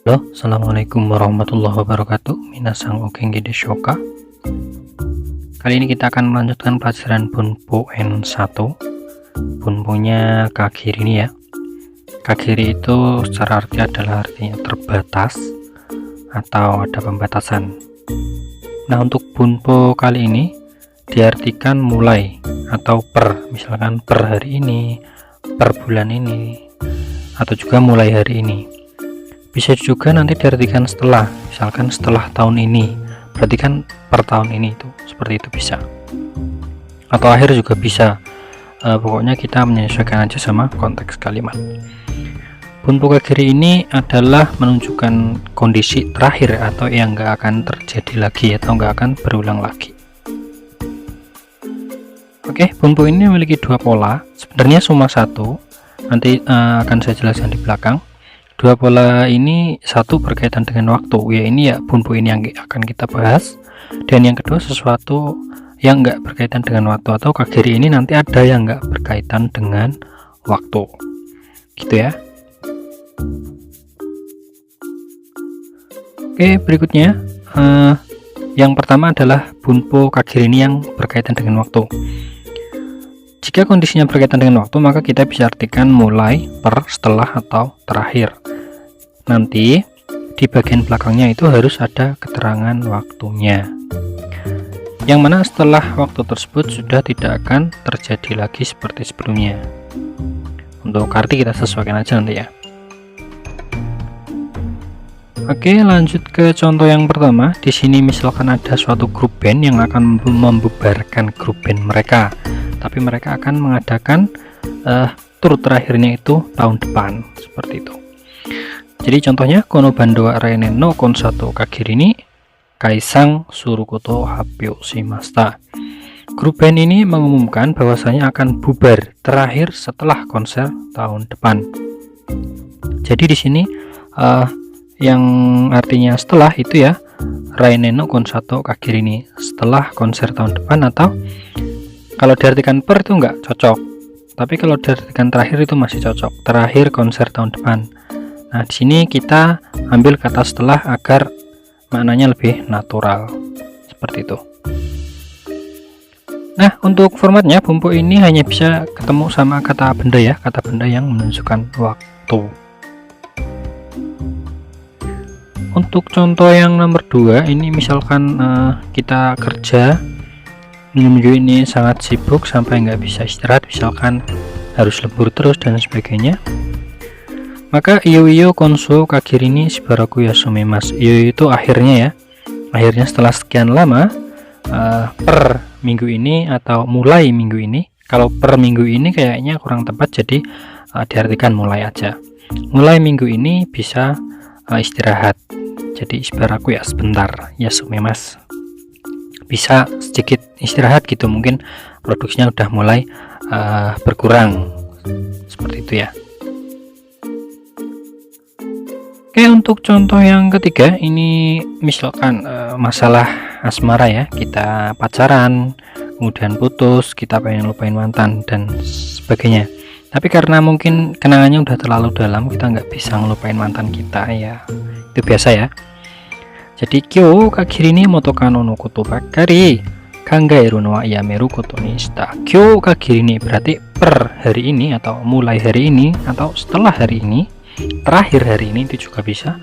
Halo, assalamualaikum warahmatullahi wabarakatuh. Minasang o genki desu ka? Kali ini kita akan melanjutkan pelajaran Bunpo N1. Bunponya Kagiri ini ya. Kagiri itu secara arti adalah artinya terbatas atau ada pembatasan. Nah, untuk Bunpo kali ini diartikan mulai atau per, misalkan per hari ini, per bulan ini, atau juga mulai hari ini. Bisa juga nanti diartikan setelah, misalkan setelah tahun ini, berarti kan per tahun ini, itu seperti itu bisa, atau akhir juga bisa. Pokoknya kita menyesuaikan aja sama konteks kalimat. Bunpo Kagiri ini adalah menunjukkan kondisi terakhir atau yang nggak akan terjadi lagi atau nggak akan berulang lagi. Oke, Bunpo ini memiliki dua pola, sebenarnya cuma satu, nanti akan saya jelaskan di belakang. Dua pola ini, satu berkaitan dengan waktu, ya ini ya Bunpo ini yang akan kita bahas, dan yang kedua sesuatu yang enggak berkaitan dengan waktu, atau Kagiri ini nanti ada yang enggak berkaitan dengan waktu, gitu ya. Oke, berikutnya yang pertama adalah Bunpo Kagiri ini yang berkaitan dengan waktu. Jika kondisinya berkaitan dengan waktu, maka kita bisa artikan mulai, per, setelah, atau terakhir. Nanti di bagian belakangnya itu harus ada keterangan waktunya, yang mana setelah waktu tersebut sudah tidak akan terjadi lagi seperti sebelumnya. Untuk arti kita sesuaikan aja nanti ya. Oke, lanjut ke contoh yang pertama. Di sini misalkan ada suatu grup band yang akan membubarkan grup band mereka, tapi mereka akan mengadakan tur terakhirnya itu tahun depan, seperti itu. Jadi contohnya kono bando arene no konsato Kagiri ni kaisang surukoto hapyo shimashita. Grup band ini mengumumkan bahwasanya akan bubar terakhir setelah konser tahun depan. Jadi di sini yang artinya setelah itu ya, Raine no konsato Kagiri ni, setelah konser tahun depan, atau kalau diartikan per itu enggak cocok, tapi kalau diartikan terakhir itu masih cocok, terakhir konser tahun depan. Nah, di sini kita ambil kata setelah agar maknanya lebih natural, seperti itu. Nah, untuk formatnya Bunpo ini hanya bisa ketemu sama kata benda ya, kata benda yang menunjukkan waktu. Untuk contoh yang nomor 2, ini misalkan kita kerja, minggu ini sangat sibuk sampai nggak bisa istirahat, misalkan harus lembur terus dan sebagainya. Maka iyo konso Kagiri ni shibaraku yasumimasu. Iyo itu akhirnya ya, akhirnya setelah sekian lama, per minggu ini atau mulai minggu ini. Kalau per minggu ini kayaknya kurang tepat, jadi diartikan mulai aja. Mulai minggu ini bisa istirahat, jadi shibaraku ya sebentar, yasumimasu, bisa sedikit istirahat gitu, mungkin produksinya udah mulai berkurang, seperti itu ya. Oke, untuk contoh yang ketiga ini misalkan masalah asmara ya, kita pacaran kemudian putus, kita pengen lupain mantan dan sebagainya, tapi karena mungkin kenangannya udah terlalu dalam, kita nggak bisa ngelupain mantan kita ya, itu biasa ya. Jadi kyo Kagiri ni motokano no koto bakari kangairu no yameru koto ni shita. Kyo Kagiri ni berarti per hari ini, atau mulai hari ini, atau setelah hari ini, terakhir hari ini, itu juga bisa.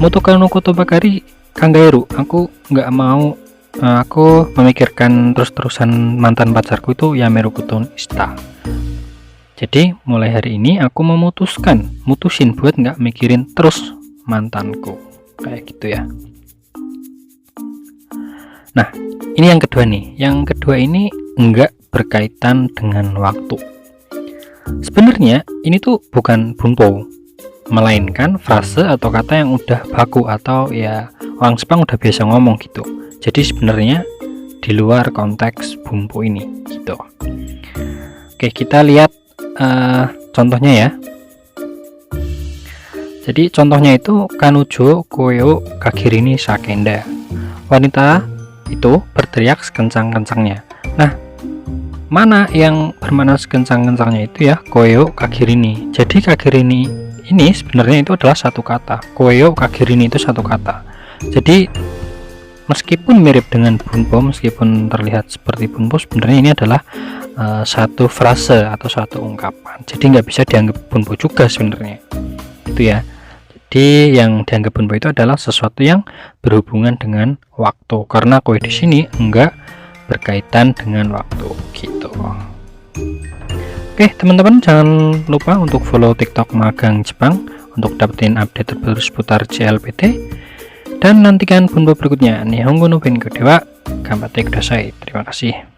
Motokano koto bakari kangairu, aku nggak mau, aku memikirkan terus-terusan mantan pacarku itu yameru koto ni shita. Jadi mulai hari ini aku mutusin buat nggak mikirin terus mantanku, kayak gitu ya. Nah, ini yang kedua nih. Yang kedua ini enggak berkaitan dengan waktu. Sebenarnya ini tuh bukan Bunpo, melainkan frase atau kata yang udah baku, atau ya orang Jepang udah biasa ngomong gitu. Jadi sebenarnya di luar konteks Bunpo ini gitu. Oke, kita lihat contohnya ya. Jadi contohnya itu kanujo koyo Kagiri ni sakenda. Wanita itu berteriak sekencang-kencangnya. Nah, mana yang bermakna sekencang-kencangnya itu ya, koyo Kagiri ni. Jadi Kagiri ni ini sebenarnya itu adalah satu kata. Koyo kagirini itu satu kata. Jadi meskipun mirip dengan bunpo, meskipun terlihat seperti bunpo, sebenarnya ini adalah satu frase atau satu ungkapan. Jadi nggak bisa dianggap bunpo juga sebenarnya, itu ya. Jadi yang dianggap bunpo itu adalah sesuatu yang berhubungan dengan waktu, karena koi di sini enggak berkaitan dengan waktu gitu. Oke teman-teman, jangan lupa untuk follow TikTok Magang Jepang untuk dapetin update terbaru seputar JLPT. Dan nantikan bunpo berikutnya. Nihongo no Benko Dewa, Ganbatte kudasai. Terima kasih.